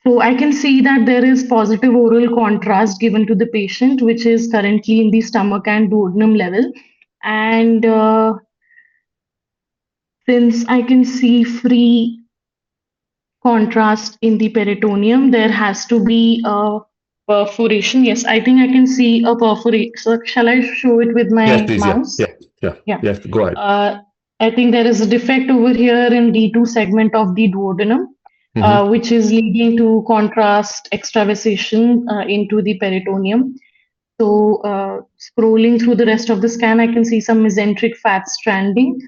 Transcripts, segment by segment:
So I can see that there is positive oral contrast given to the patient, which is currently in the stomach and duodenum level. And since I can see free contrast in the peritoneum, there has to be a perforation. Yes, I think I can see a perforation. So shall I show it with Yes, my please. Yeah, mouse? yeah, yeah. Yeah. Yes, go ahead. I think there is a defect over here in D2 segment of the duodenum, Mm-hmm. which is leading to contrast extravasation into the peritoneum. So, scrolling through the rest of the scan, I can see some mesenteric fat stranding.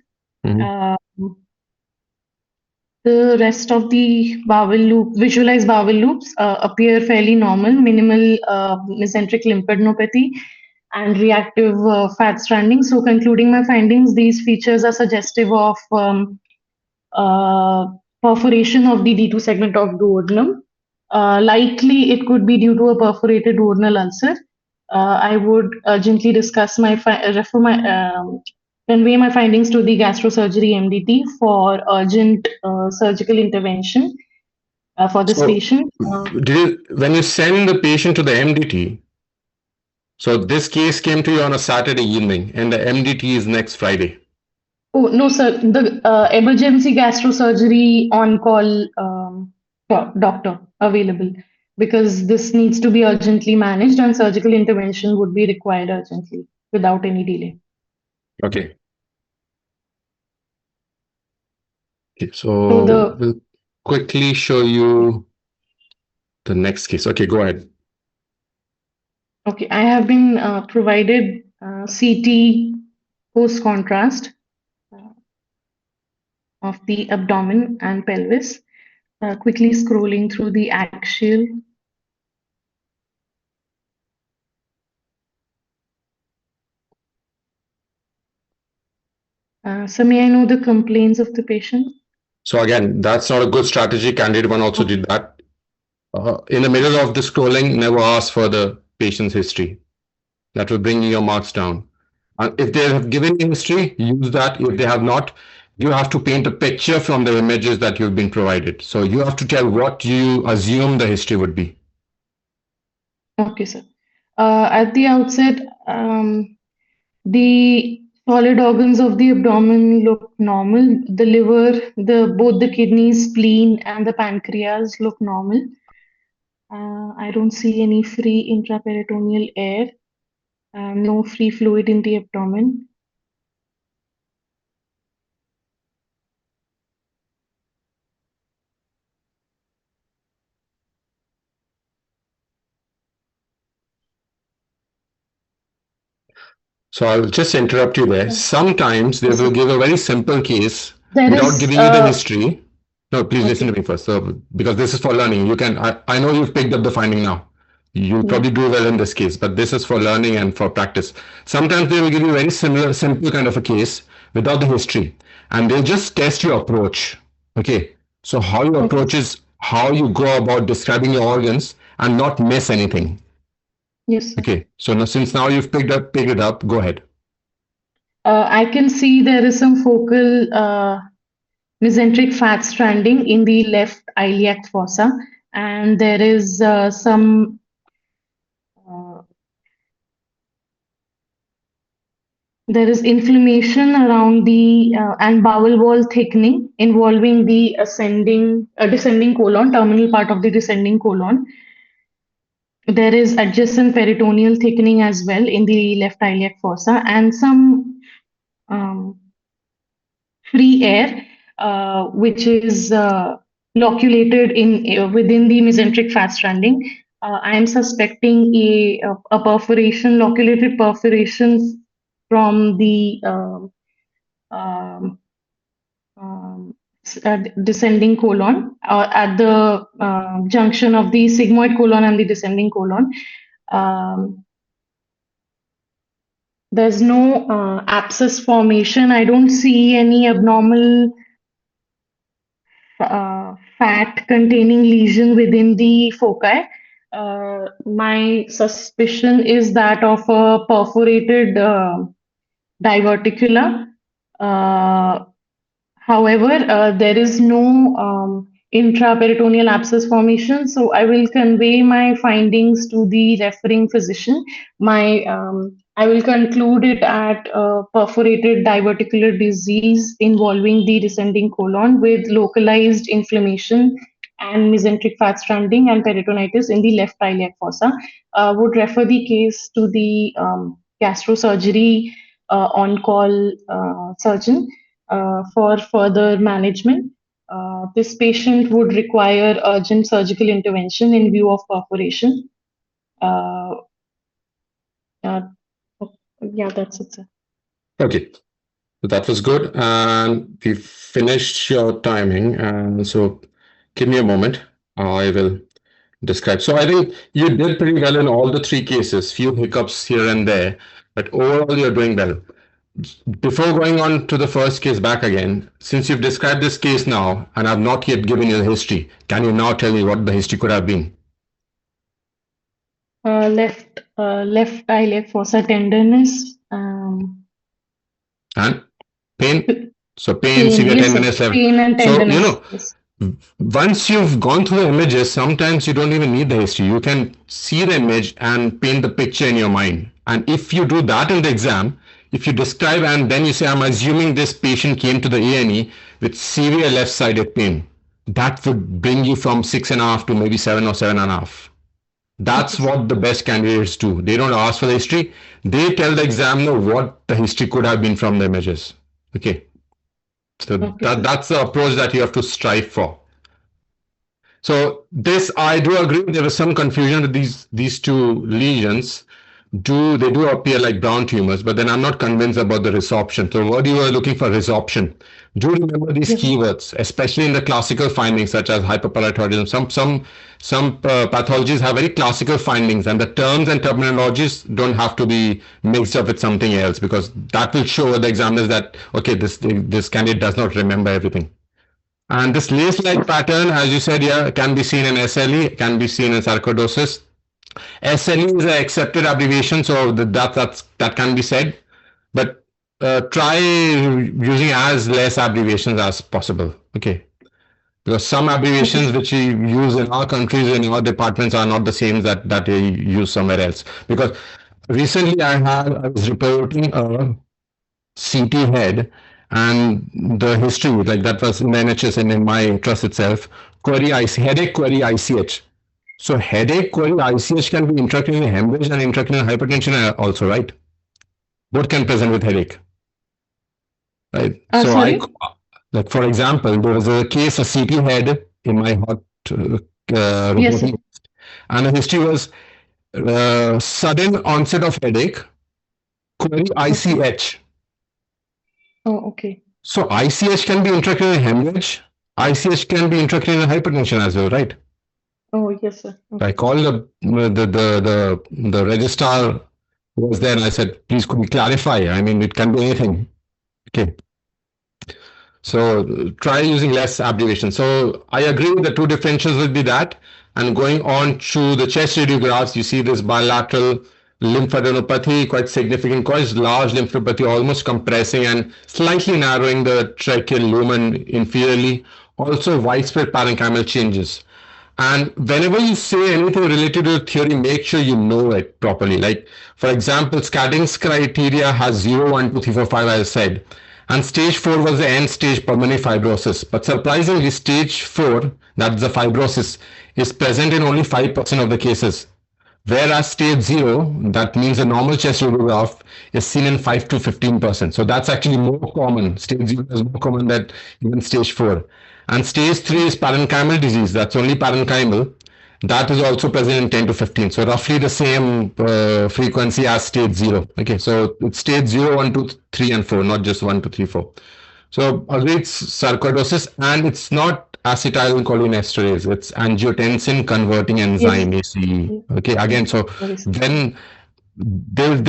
Mm-hmm. Uh, the rest of the bowel loop, visualized bowel loops, appear fairly normal, minimal mesenteric lymphadenopathy and reactive fat stranding. So, concluding my findings, these features are suggestive of uh, perforation of the D2 segment of duodenum. Likely, it could be due to a perforated duodenal ulcer. I would urgently discuss my refer my convey my findings to the gastrosurgery MDT for urgent surgical intervention for this So, patient. when you send the patient to the MDT, so this case came to you on a Saturday evening, and the MDT is next Friday. Oh no, sir, the emergency gastrosurgery on call doctor available because this needs to be urgently managed and surgical intervention would be required urgently without any delay. Okay. Okay, So so the we'll quickly show you the next case. Okay, go ahead. okay, I have been provided CT post contrast of the abdomen and pelvis. Quickly scrolling through the axial. So may I know the complaints of the patient? So again, that's not a good strategy. Candidate one also Okay. did that. In the middle of the scrolling, never ask for the patient's history. That will bring your marks down. And if they have given you history, use that. If they have not, you have to paint a picture from the images that you've been provided. So you have to tell what you assume the history would be. Okay, sir. At the outset, the solid organs of the abdomen look normal. The liver, both the kidneys, spleen, and the pancreas look normal. I don't see any free intraperitoneal air, no free fluid in the abdomen. So I'll just interrupt you there. Sometimes they Yes, will sir. give a very simple case There without is, giving you the history. No, please listen to okay, me first. So, because this is for learning. I know you've picked up the finding now. You yeah, probably do well in this case, but this is for learning and for practice. Sometimes they will give you a very similar, simple kind of a case without the history, and they'll just test your approach. Okay. So how you okay, approach is how you go about describing your organs and not miss anything. yes, sir. Okay. So now, since now you've picked it up, go ahead. I can see there is some focal mesenteric fat stranding in the left iliac fossa, and there is some uh, there is inflammation around the and bowel wall thickening involving the descending colon, terminal part of the descending colon. There is adjacent peritoneal thickening as well in the left iliac fossa, and some um, free air, which is loculated in within the mesenteric fat stranding. I am suspecting a perforation, loculated perforation from the um, um, descending colon at the junction of the sigmoid colon and the descending colon. Um, there's no abscess formation. I don't see any abnormal fat containing lesion within the foci. My suspicion is that of a perforated diverticula. Uh, However, there is no intraperitoneal abscess formation. So I will convey my findings to the referring physician. I will conclude it at perforated diverticular disease involving the descending colon with localized inflammation and mesenteric fat stranding and peritonitis in the left iliac fossa. Would refer the case to the gastrosurgery on-call surgeon for further management. This patient would require urgent surgical intervention in view of perforation. Uh, uh, yeah, that's it, sir. Okay. So that was good. And we finished your timing. And so give me a moment. I will describe. So I think you did pretty well in all the three cases, few hiccups here and there, but overall you're doing well. Before going on to the first case back again, since you've described this case now and I've not yet given you the history, can you now tell me what the history could have been? Left iliac fossa tenderness. And pain? So pain, Pain. severe Yes, sir. tenderness level. Pain and So, tenderness. Yes. once you've gone through the images, sometimes you don't even need the history. You can see the image and paint the picture in your mind. And if you do that in the exam, if you describe and then you say, I'm assuming this patient came to the A&E with severe left-sided pain, that would bring you from 6.5 to maybe 7 or 7.5. Okay, That's sir. what the best candidates do. They don't ask for the history. They tell the examiner what the history could have been from the images. Okay. So Okay, sir. that's the approach that you have to strive for. So this, I do agree. There was some confusion with these two lesions. They do appear like brown tumors, but then I'm not convinced about the resorption. So what you are looking for resorption. Do remember these Yes, sir. keywords, especially in the classical findings such as hyperparathyroidism. Some pathologies have very classical findings, and the terms and terminologies don't have to be mixed up with something else because that will show the examiners that okay, this candidate does not remember everything. And this lace-like pattern, as you said, yeah, can be seen in SLE, can be seen in sarcoidosis. SLE is an accepted abbreviation, so that can be said. But try using as less abbreviations as possible. Okay, because some Okay, abbreviations sir. which we use in our countries in our departments are not the same that we use somewhere else. Because recently I was reporting a CT head and the history, like that was in the NHS and in my trust itself, query IC, headache query ICH. So headache query ICH can be intracranial hemorrhage and intracranial hypertension also, right? Both can present with headache, right? So Sorry. like for example, there was a case, a CT head in my hot Yes, sir. reporting, and the history was sudden onset of headache, query Okay. ICH. Oh, okay. So ICH can be intracranial hemorrhage. ICH can be intracranial hypertension as well, right? Oh, yes, sir. I Okay. called the registrar who was there and I said, please could you clarify? I mean, it can be anything. Okay. So try using less abbreviation. So I agree the two differentials will be that. And going on to the chest radiographs, you see this bilateral lymphadenopathy, quite significant, quite large lymphadenopathy, almost compressing and slightly narrowing the tracheal lumen inferiorly. Also widespread parenchymal changes. And whenever you say anything related to the theory, make sure you know it properly. Like, for example, Skading's criteria has 0, 1, 2, 3, 4, 5, as I said. And stage 4 was the end stage pulmonary fibrosis. But surprisingly, stage 4, that's the fibrosis, is present in only 5% of the cases. Whereas stage 0, that means a normal chest radiograph, is seen in 5 to 15%. So that's actually more common. Stage 0 is more common than even stage 4. And stage 3 is parenchymal disease. That's only parenchymal. That is also present in 10 to 15. So roughly the same frequency as stage 0. Okay, so it's stage 0, 1, 2, 3, and 4, not just 1, 2, 3, 4. So again, it's sarcoidosis, and it's not acetylcholinesterase. It's angiotensin converting Yes. enzyme, ACE. Yes. Okay, again, Yes. so Very sir. when they'll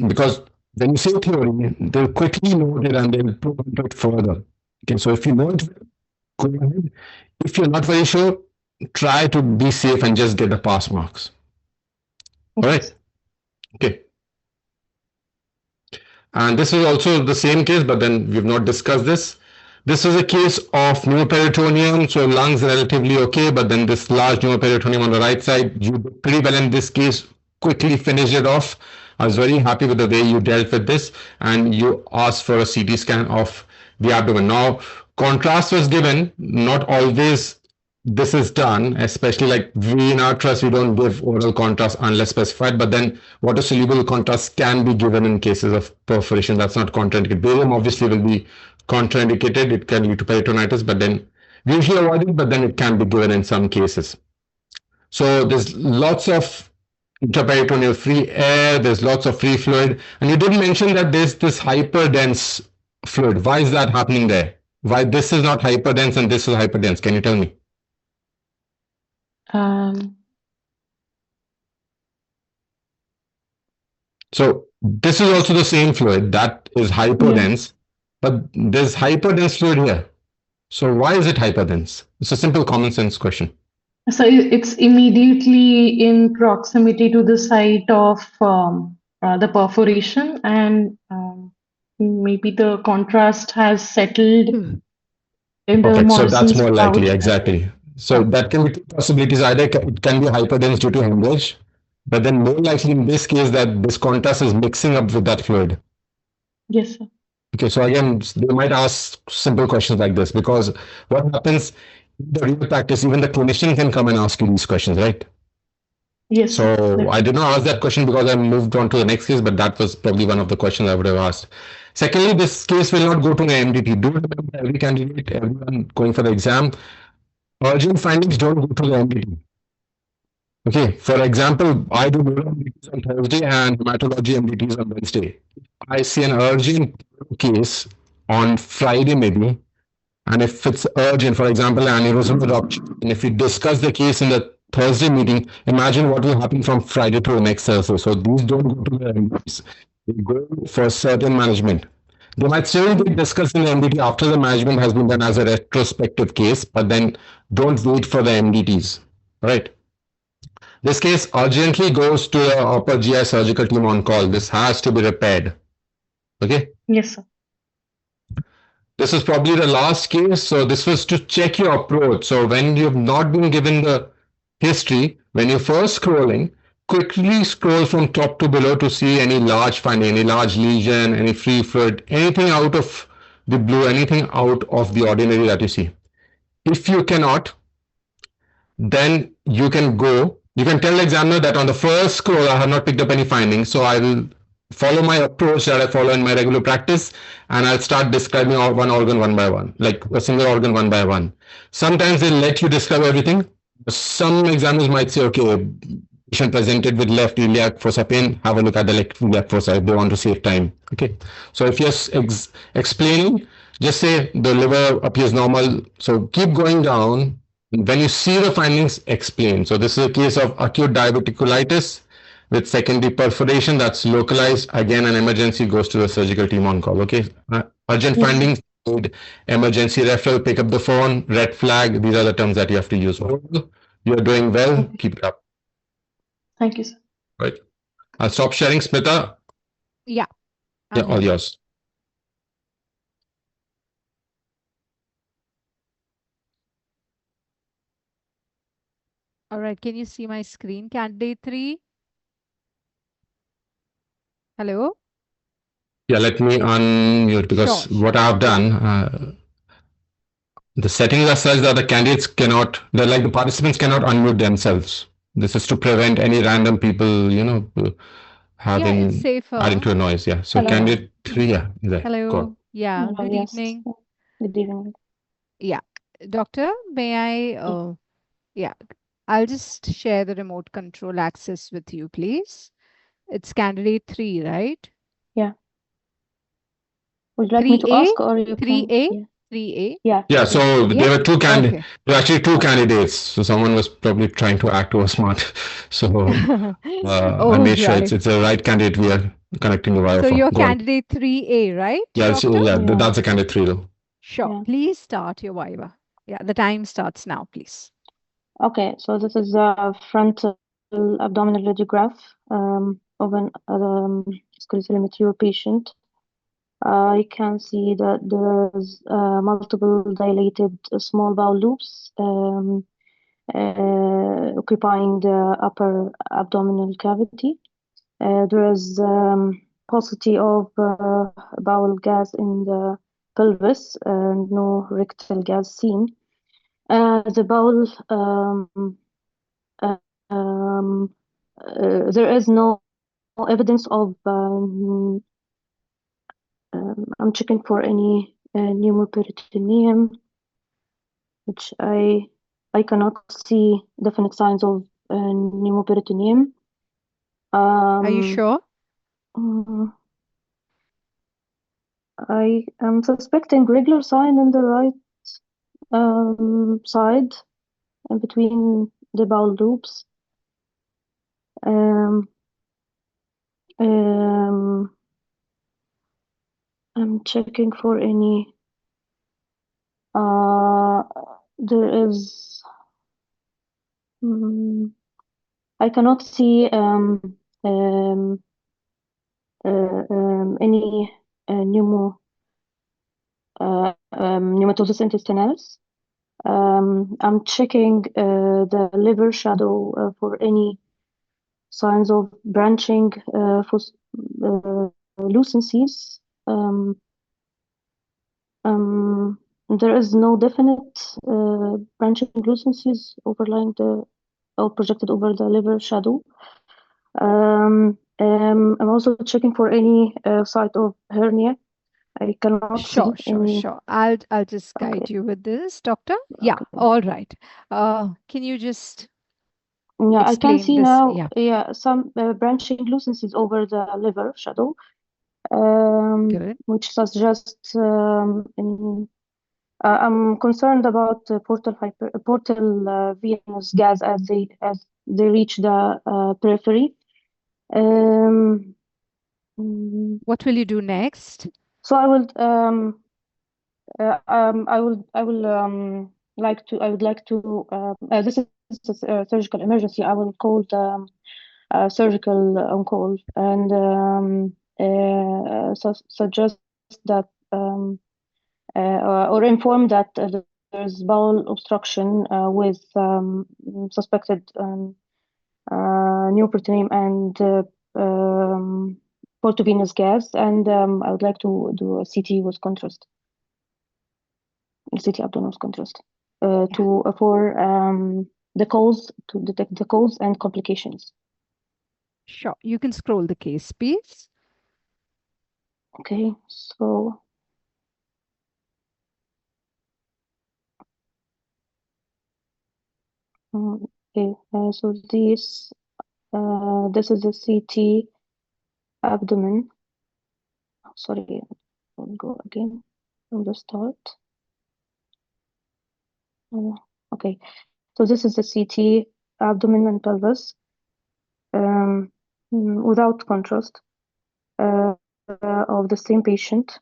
because when you say theory, they'll quickly note it and they'll prove it further. Okay, so if you know it, go ahead. If you're not very sure, try to be safe and just get the pass marks. All Okay, right. sir. Okay. And this is also the same case, but then we've not discussed this. This was a case of pneumoperitoneum, so lungs relatively okay, but then this large pneumoperitoneum on the right side. You did pretty well in this case, quickly finished it off. I was very happy with the way you dealt with this, and you asked for a CT scan of the abdomen. Now, contrast was given, not always this is done, especially like we in our trust, we don't give oral contrast unless specified, but then water soluble contrast can be given in cases of perforation. That's not contraindicated. Barium obviously will be contraindicated. It can lead to peritonitis, but then we usually avoid it, but then it can be given in some cases. So there's lots of intraperitoneal free air, there's lots of free fluid. And you did mention that there's this hyperdense fluid. Why is that happening there? Why this is not hyperdense and this is hyperdense? Can you tell me? So this is also the same fluid that is hyperdense, but there's hyperdense fluid here. So why is it hyperdense? It's a simple common sense question. So it's immediately in proximity to the site of the perforation, and maybe the contrast has settled in the Perfect. So that's Morrison's more bowel. likely, exactly. So that can be two possibilities. Either it can be hyperdense due to hemorrhage, but then more likely in this case that this contrast is mixing up with that fluid. Yes, sir. Okay, so again, they might ask simple questions like this because what happens in the real practice, even the clinician can come and ask you these questions, right? Yes, sir. So I did not ask that question because I moved on to the next case, but that was probably one of the questions I would have asked. Secondly, this case will not go to an MDT. Do remember every candidate, everyone going for the exam, urgent findings don't go to the MDT. Okay, for example, I do neuro MDTs on Thursday and hematology MDTs on Wednesday. I see an urgent case on Friday, maybe, and if it's urgent, for example, aneurysm rupture, and if we discuss the case in the Thursday meeting, imagine what will happen from Friday to the next Thursday. So these don't go to the MDTs. They go for certain management. They might still be discussed in the MDT after the management has been done as a retrospective case, but then don't wait for the MDTs. Right? This case urgently goes to the upper GI surgical team on call. This has to be repaired. Okay? Yes, sir. This is probably the last case. So this was to check your approach. So when you've not been given the history, when you're first scrolling, quickly scroll from top to below to see any large finding, any large lesion, any free fluid, anything out of the blue, anything out of the ordinary that you see. If you cannot, then you can tell the examiner that on the first scroll, I have not picked up any findings. So I will follow my approach that I follow in my regular practice, and I'll start describing one organ one by one, like a single organ one by one. Sometimes they'll let you describe everything. Some examiners might say, okay, patient presented with left iliac fossa pain, have a look at the left iliac fossa if they want to save time. Okay. So if you're explaining, just say the liver appears normal. So keep going down. When you see the findings, explain. So this is a case of acute diverticulitis with secondary perforation that's localized. Again, an emergency goes to the surgical team on call. Okay. Urgent findings, need emergency referral, pick up the phone, red flag. These are the terms that you have to use. You're doing well. Keep it up. Thank you, sir. Right. I'll stop sharing, Smita. Yeah. Yeah, all yours. All right. Can you see my screen? Candidate 3. Hello? Yeah, let me unmute because Sure, what I've done, the settings are such that the candidates cannot, they're like the participants cannot unmute themselves. This is to prevent any random people, having it's safer. adding to a noise. Yeah. So Hello. candidate 3, yeah, there. Hello. Go on. Yeah. Hello, Good yes. evening. Good evening. Yeah. Doctor, may I? Yeah. I'll just share the remote control access with you, please. It's candidate 3, right? Yeah. Would you like me to 3A? ask or you 3A? can? 3A? Yeah. Yeah, so Yeah? there were two candidates. Okay. There were actually two candidates. So someone was probably trying to act over smart. So I made sure it's the right candidate we are connecting the wire So for. you're Go on. candidate 3A, right? Yeah, Doctor? that's a candidate 3 though. Sure. Yeah. Please start your Viva. Yeah, the time starts now, please. Okay, so this is a frontal abdominal radiograph of an sclerosing mature patient. I can see that there is multiple dilated small bowel loops occupying the upper abdominal cavity. There is paucity of bowel gas in the pelvis and no rectal gas seen. The bowel um, there is no evidence of I'm checking for any pneumoperitoneum, which I cannot see definite signs of pneumoperitoneum. Are you sure? Mm, I am suspecting regular sign in the right side and between the bowel loops. Um, um, I'm checking for any. There is. I cannot see any pneumatosis intestinalis. I'm checking the liver shadow for any signs of branching lucencies. There is no definite branching lucencies overlying or projected over the liver shadow. I'm also checking for any site of hernia. I cannot see Sure, any. sure. I'll just guide Okay, you with this, doctor. Yeah, okay. all right. Can you just Yeah, I can explain see this? now. Yeah, Yeah, some branching lucencies over the liver shadow, good. which suggests I'm concerned about portal venous gas as they reach the periphery. Um, mm, What will you do next? so I will I would like to this is a surgical emergency. I will call the surgical on call and suggest that or inform that there's bowel obstruction with suspected neoperitoneum and portovenous gas, and I would like to do a CT with contrast, CT abdominal with contrast, Yeah, to for the cause to detect the cause and complications. sure. You can scroll the case, please. Okay, so okay, so this is the CT abdomen. Sorry, I'll go again from the start. Okay, so this is the CT abdomen and pelvis without contrast of the same patient.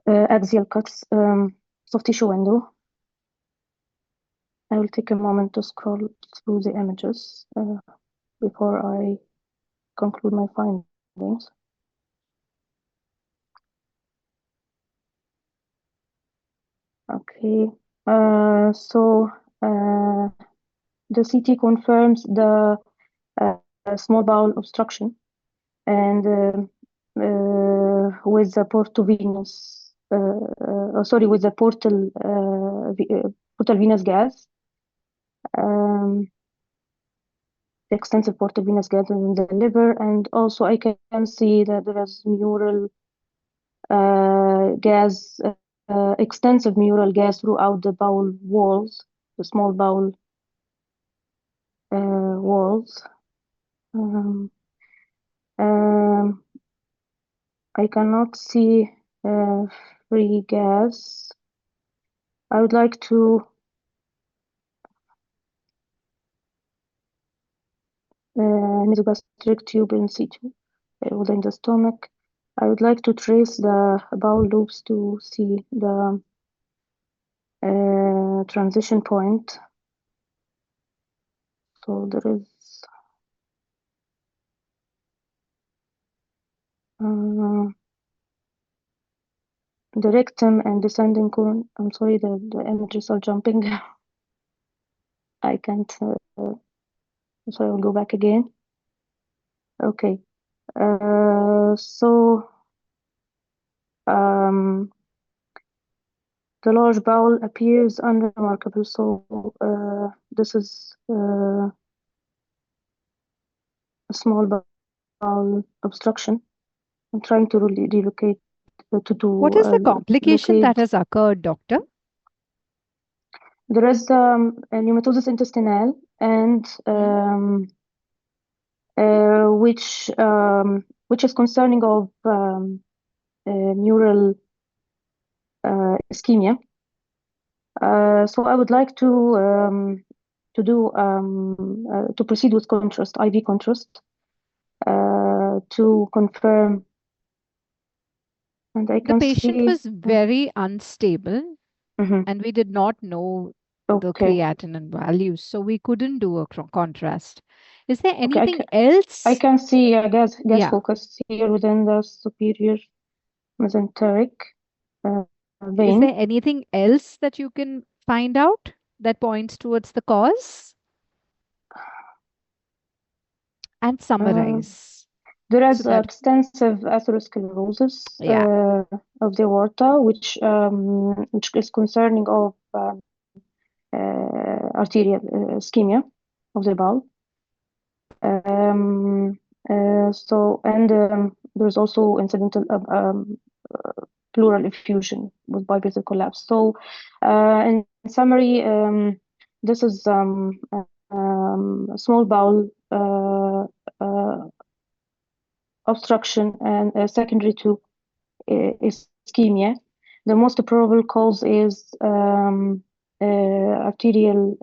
Axial cuts, soft tissue window. I will take a moment to scroll through the images before I conclude my findings. Okay, so the CT confirms the small bowel obstruction and with the portovenous, sorry, with the portal venous gas, the extensive portal venous gas in the liver, and also I can see that there is mural gas, extensive mural gas throughout the bowel walls, the small bowel walls. Um, um, I cannot see free gas. I would like to nasogastric tube in situ within the stomach. I would like to trace the bowel loops to see the transition point. So there is the rectum and descending colon. I'm sorry, the images are jumping. I can't. So I will go back again. Okay. So the large bowel appears unremarkable. So this is a small bowel obstruction. I'm trying to relocate What is the complication that locate. has occurred, doctor? There is pneumatosis intestinale and which is concerning of neural ischemia. So I would like to proceed with contrast, IV contrast, to confirm. And I The can patient see. was very unstable, Mhm. and we did not know the Okay. creatinine values, so we couldn't do a contrast. Is there Okay, anything I else? can see a gas Yeah. focus here within the superior mesenteric Is vein. there anything else that you can find out that points towards the cause? And summarize. There So is that, extensive atherosclerosis yeah. of the aorta, which is concerning of arterial ischemia of the bowel. There's also incidental pleural effusion with biphasic collapse. So, in summary, this is a small bowel obstruction and secondary to ischemia. The most probable cause is arterial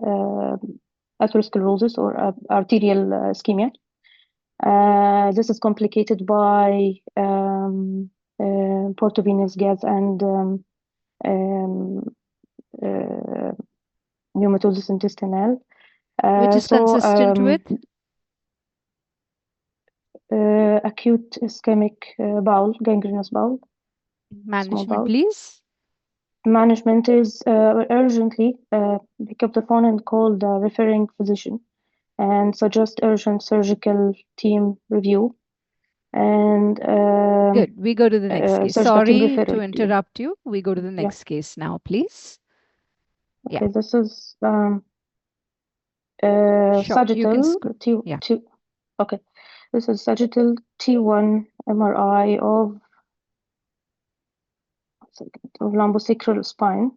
atherosclerosis or arterial ischemia. This is complicated by portovenous gas and uh, pneumatosis intestinale. Which is consistent with Acute ischemic bowel, gangrenous bowel, small management, bowel. please. Management is urgently pick up the phone and call the referring physician and suggest urgent surgical team review and Good. We go to the next case. surgical team Sorry referral to team. interrupt you. We go to the next case now, please. Yeah. Okay, this is Sure. You can sagittal yeah. Okay, this is sagittal T1 MRI of lumbosacral spine.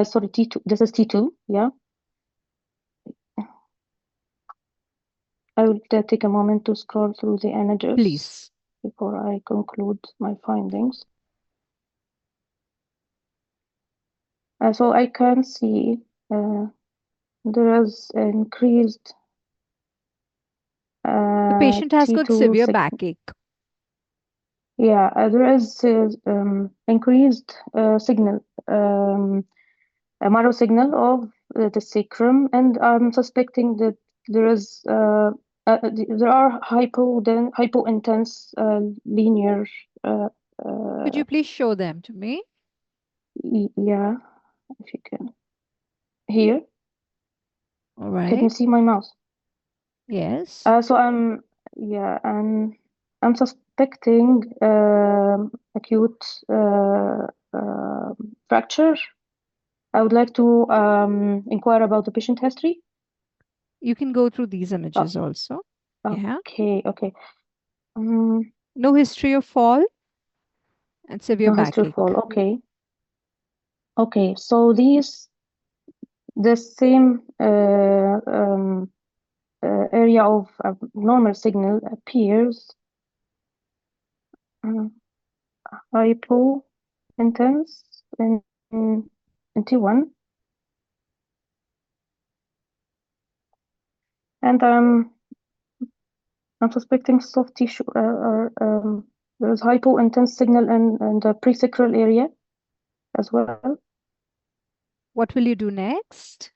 Sorry, T2. This is T2. Yeah. I will take a moment to scroll through the images Please. before I conclude my findings. So I can see there is increased The patient has got T2 severe backache. Yeah, there is increased signal, a marrow signal of the sacrum, and I'm suspecting that there is there are hypo-intense linear. Could you please show them to me? Yeah, if you can. Here. All Can you right. see my mouse? Yes. So I'm suspecting acute fracture. I would like to inquire about the patient history. You can go through these images also. Yeah. Okay. Um, No history of fall and severe no history of backache. fall. Okay. So the same area of abnormal signal appears hypo intense in T1, and I'm suspecting soft tissue. There is hypo intense signal in the presacral area as well. What will you do next?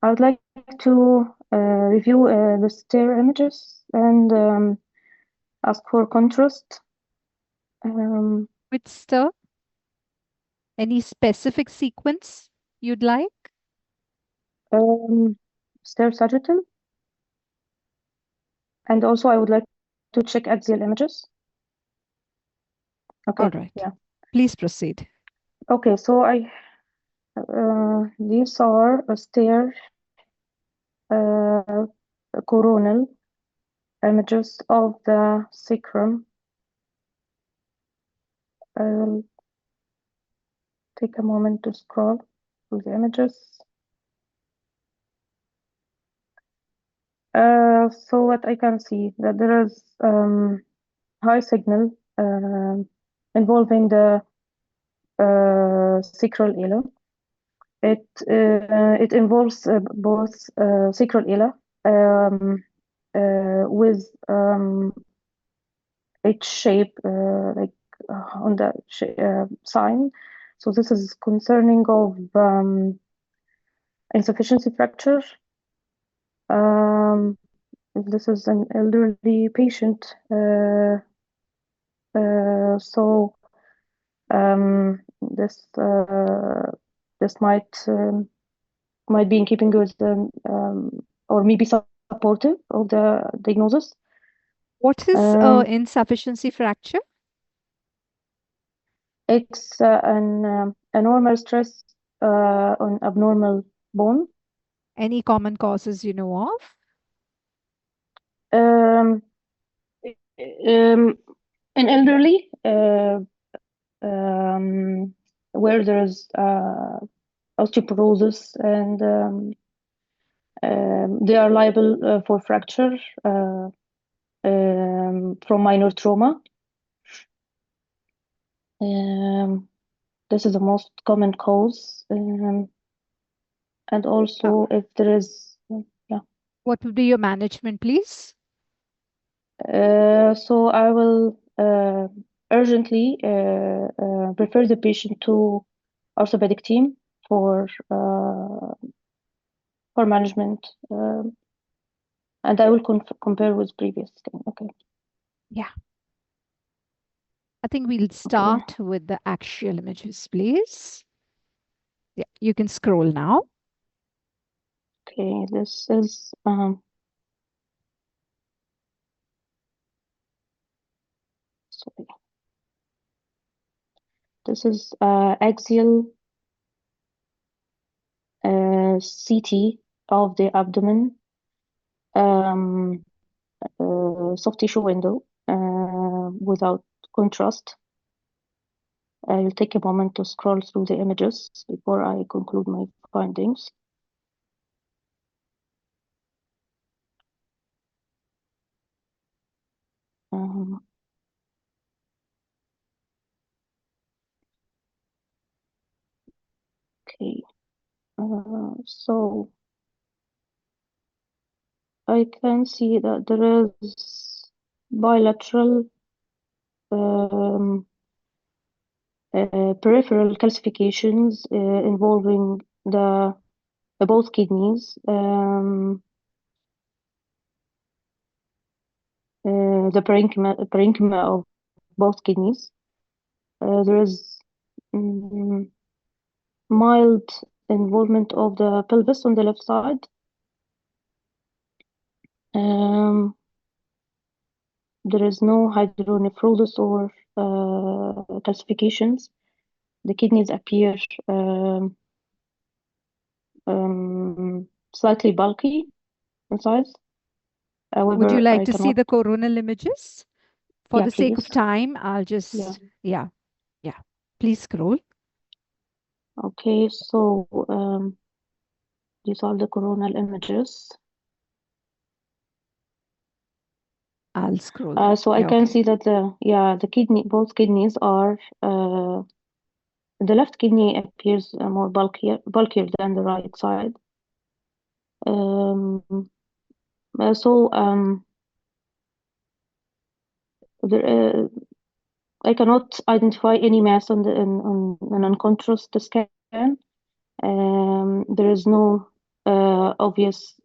I would like to review the stair images and ask for contrast. Which stir? Any specific sequence you'd like? Stair sagittal. And also I would like to check axial images. Okay. All right. Yeah. Please proceed. Okay, so these are a stair coronal images of the sacrum. I'll take a moment to scroll through the images. So what I can see that there is high signal involving the sacral ila. It involves both sacral ila with H shape like on the sign. So this is concerning of insufficiency fracture. This is an elderly patient, so this might be in keeping with or maybe supportive of the diagnosis. What is insufficiency fracture? It's a normal stress on abnormal bone. Any common causes you know of? In elderly, where there's osteoporosis and they are liable for fracture from minor trauma. This is the most common cause, and also if there is, yeah. What would be your management, please? So I will urgently refer the patient to orthopedic team for management, and I will compare with previous scan. Okay. Yeah. I think we'll start with the axial images, please. Yeah, you can scroll now. Okay, this is sorry. This is axial CT of the abdomen, soft tissue window without contrast. I'll take a moment to scroll through the images before I conclude my findings. Okay, so I can see that there is bilateral peripheral calcifications involving the both kidneys, the parenchyma of both kidneys. There is mild involvement of the pelvis on the left side. There is no hydronephrosis or calcifications. The kidneys appear slightly bulky in size. However, would you like I to see cannot... the coronal images? For Yeah, the sake of please. time, I'll just, yeah. Please scroll. Okay, so these are the coronal images. I'll scroll. So I can see that both kidneys are the left kidney appears more bulkier than the right side. There, I cannot identify any mass on contrast scan. There is no obvious.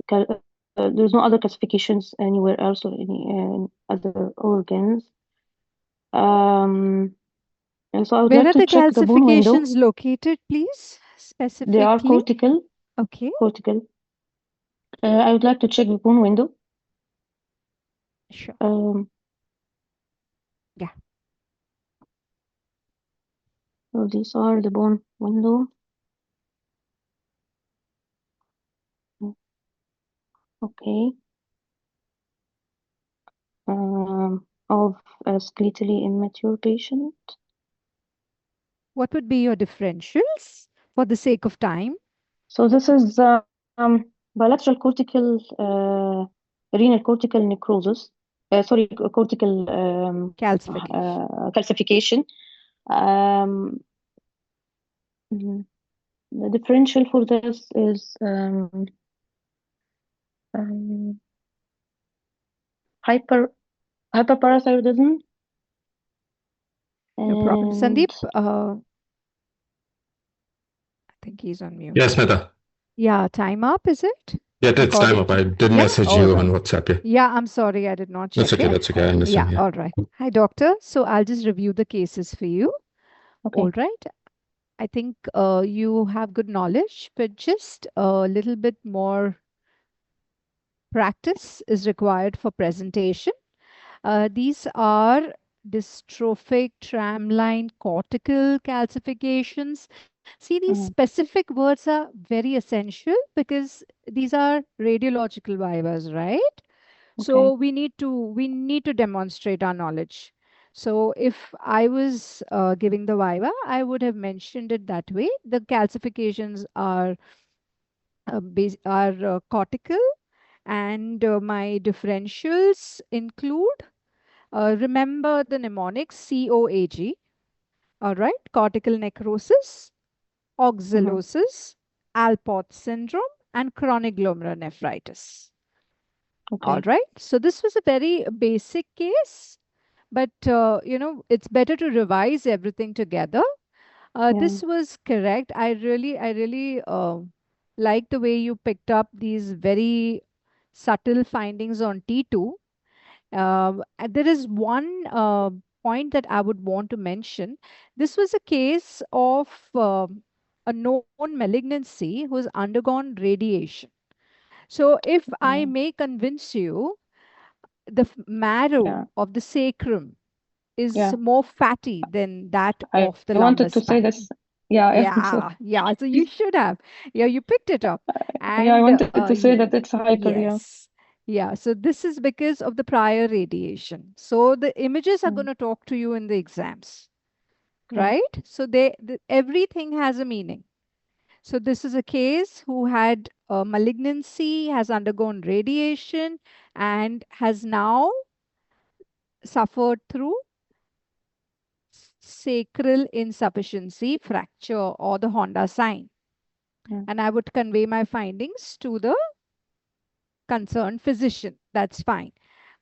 There's no other classifications anywhere else or any other organs. And so I would Where like are to the check the bone window. calcifications located, please? They are Specifically? cortical. Okay, Cortical. I would like to check the bone window. sure. Um, Yeah. so these are the bone window. Okay. Of a skeletally immature patient. What would be your differentials for the sake of time? So this is bilateral cortical, renal cortical necrosis. Sorry, cortical Calcification. calcification. Um, mm, the differential for this is um, hyper hyperparathyroidism No problem. and Sandeep, I think he's on mute. Yes, Meta. Yeah, time up, is it? Yeah, it's time According up. to, I did yeah, message all you on right. WhatsApp. Yeah, Yeah, I'm sorry, I did not that's check okay. it. That's okay. I understand. Yeah, Yeah. all right. Hi, doctor. So I'll just review the cases for you. okay. All right. I think you have good knowledge, but just a little bit more practice is required for presentation. These are dystrophic tramline cortical calcifications. See, these specific words are very essential because these are radiological vivas, right? Okay. So we need to demonstrate our knowledge. So if I was giving the viva, I would have mentioned it that way. The calcifications are cortical, and my differentials include, remember the mnemonics COAG, all right, cortical necrosis, Mm-hmm. oxalosis, Alport syndrome, and chronic glomerulonephritis. All Okay. right, so this was a very basic case, but it's better to revise everything together. Yeah. This was correct. I really like the way you picked up these very subtle findings on T2. And there is one point that I would want to mention. This was a case of a known malignancy who has undergone radiation. So, if I Yeah. may convince you, the marrow Yeah. of the sacrum is Yeah. more fatty than that I of the lumbar wanted to say spine. this. Yeah, I want to. Yeah. So you should have. Yeah, you picked it up. Yeah, I And wanted to say that it's hyper. Yeah. yes. Yeah. So this is because of the prior radiation. So the images are going Mm, to talk to you in the exams, okay. right? So everything has a meaning. So this is a case who had a malignancy, has undergone radiation, and has now suffered through sacral insufficiency fracture or the Honda sign. Yeah. And I would convey my findings to the concerned physician. That's fine.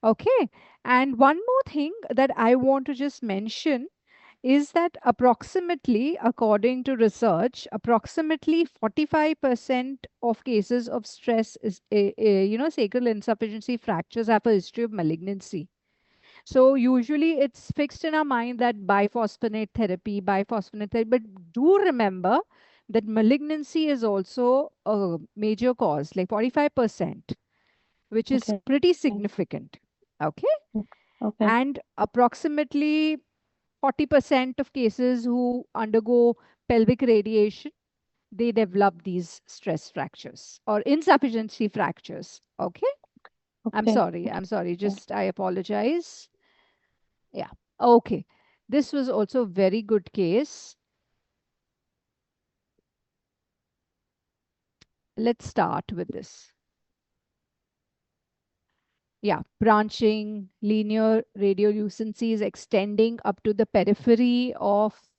Okay. And one more thing that I want to just mention is that approximately, according to research, approximately 45% of cases of stress is, sacral insufficiency fractures have a history of malignancy. So usually it's fixed in our mind that biphosphonate therapy, but do remember that malignancy is also a major cause, like 45%, which is Okay. pretty significant. Okay. Okay. And approximately 40% of cases who undergo pelvic radiation, they develop these stress fractures or insufficiency fractures. Okay. I'm Okay. sorry. I'm sorry. Yeah. Just I apologize. Yeah. Okay. This was also a very good case. Let's start with this. Yeah, branching, linear radiolucencies extending up to the periphery of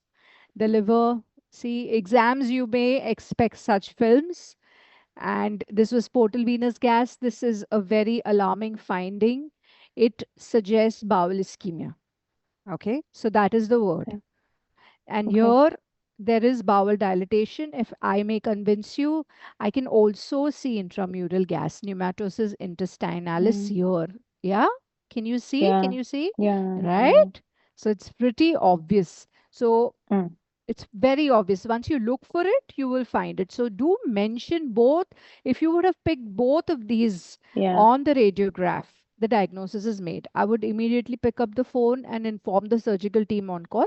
the liver. See, exams you may expect such films. And this was portal venous gas. This is a very alarming finding. It suggests bowel ischemia. Okay, so that is the word. Okay. And Okay. here, there is bowel dilatation. If I may convince you, I can also see intramural gas, pneumatosis intestinalis here. Yeah? Can you see? Yeah. Can you see? Yeah. Right? So it's pretty obvious. So Mm. it's very obvious. Once you look for it, you will find it. So do mention both. If you would have picked both of these Yeah. on the radiograph, the diagnosis is made. I would immediately pick up the phone and inform the surgical team on call.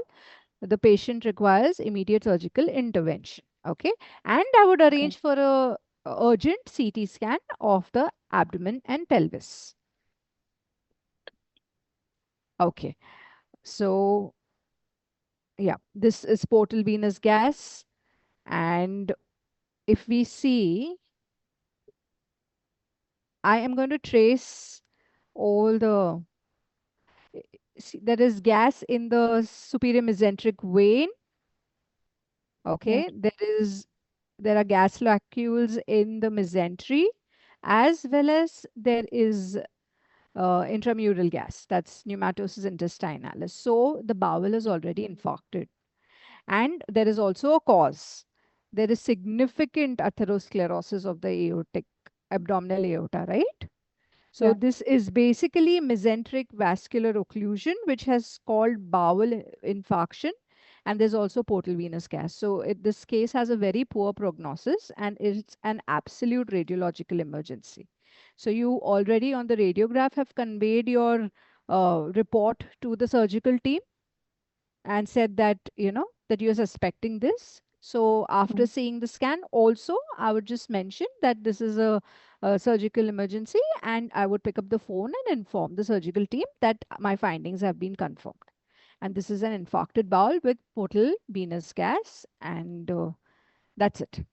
The patient requires immediate surgical intervention. Okay. And I would Okay. arrange for a urgent CT scan of the abdomen and pelvis. Okay. So yeah, this is portal venous gas. And if we see, I am going to trace all the, see, there is gas in the superior mesenteric vein. Okay. There are gas locules in the mesentery, as well as there is intramural gas, that's pneumatosis intestinalis. So the bowel is already infarcted. And there is also a cause. There is significant atherosclerosis of the aortic, abdominal aorta, right? So Yeah. this is basically mesenteric vascular occlusion, which has called bowel infarction, and there's also portal venous gas. So this case has a very poor prognosis, and it's an absolute radiological emergency. So you already on the radiograph have conveyed your report to the surgical team and said that, that you're suspecting this. So after Mm. seeing the scan, also, I would just mention that this is a surgical emergency, and I would pick up the phone and inform the surgical team that my findings have been confirmed. And this is an infarcted bowel with portal venous gas, and that's it.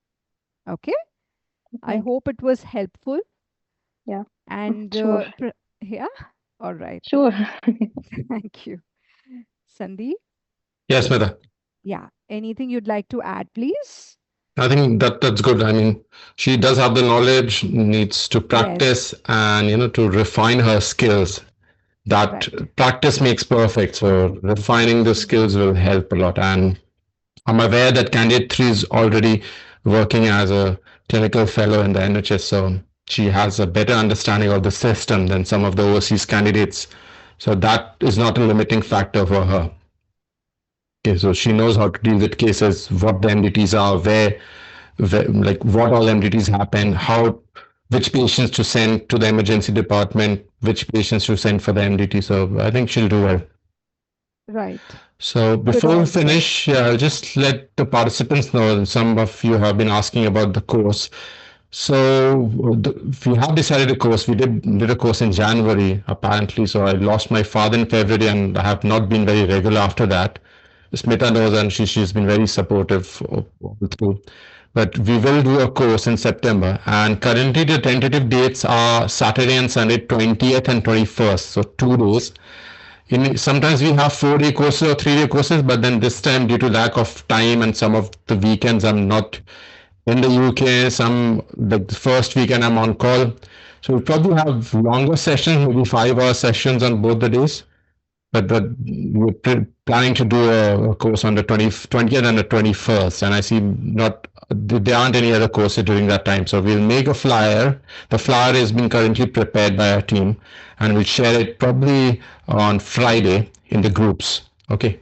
Okay. I Okay. hope it was helpful. Yeah. And Sure. yeah, all right. Sure. Thank you. Sandeep, Yes, Smita. yeah, anything you'd like to add, please? I think that's good. I mean, she does have the knowledge, needs to Yes, practice and to refine her skills. That right. practice makes perfect. So refining the Mm. skills will help a lot. And I'm aware that candidate 3 is already working as a clinical fellow in the NHS. So she has a better understanding of the system than some of the overseas candidates. So that is not a limiting factor for her. Okay, so she knows how to deal with cases, what the MDTs are, where like what all MDTs happen, how which patients to send to the emergency department, which patients to send for the MDT. So I think she'll do well. Right. So Good, before we all the finish, best. I'll just let the participants know. Some of you have been asking about the course. So we have decided a course. We did a course in January apparently. So I lost my father in February, and I have not been very regular after that. Smita knows, and she's been very supportive all through. But we will do a course in September, and currently the tentative dates are Saturday and Sunday, 20th and 21st. So 2 days. Sometimes we have 4-day courses or 3-day courses, but then this time, due to lack of time and some of the weekends, I'm not in the UK. Some the first weekend I'm on call, so we'll probably have longer sessions, maybe 5-hour sessions on both the days. But we're planning to do a course on the 20th and the 21st, and I see not there aren't any other courses during that time. So we'll make a flyer. The flyer is being currently prepared by our team, and we'll share it probably on Friday in the groups. Okay.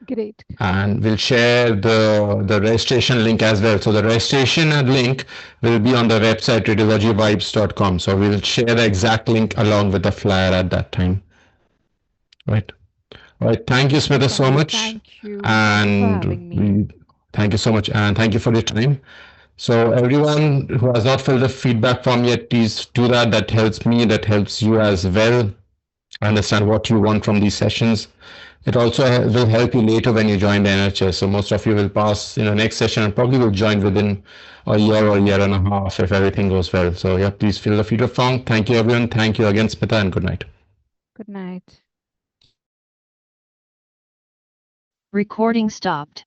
Great. And we'll share the registration link as well. So the registration link will be on the website radiologyvibes.com. So we'll share the exact link along with the flyer at that time. Right. All right. Thank you, Smita, so Sandeep, much. thank you. Thank you for having me. And thank you so much. And thank you for your time. So everyone who has not filled the feedback form yet, please do that. That helps me. That helps you as well. Understand what you want from these sessions. It also will help you later when you join the NHS. So most of you will pass in the next session and probably will join within a year or a year and a half if everything goes well. So yeah, please fill the feedback form. Thank you, everyone. Thank you again, Smita, and good night. Good night. Recording stopped.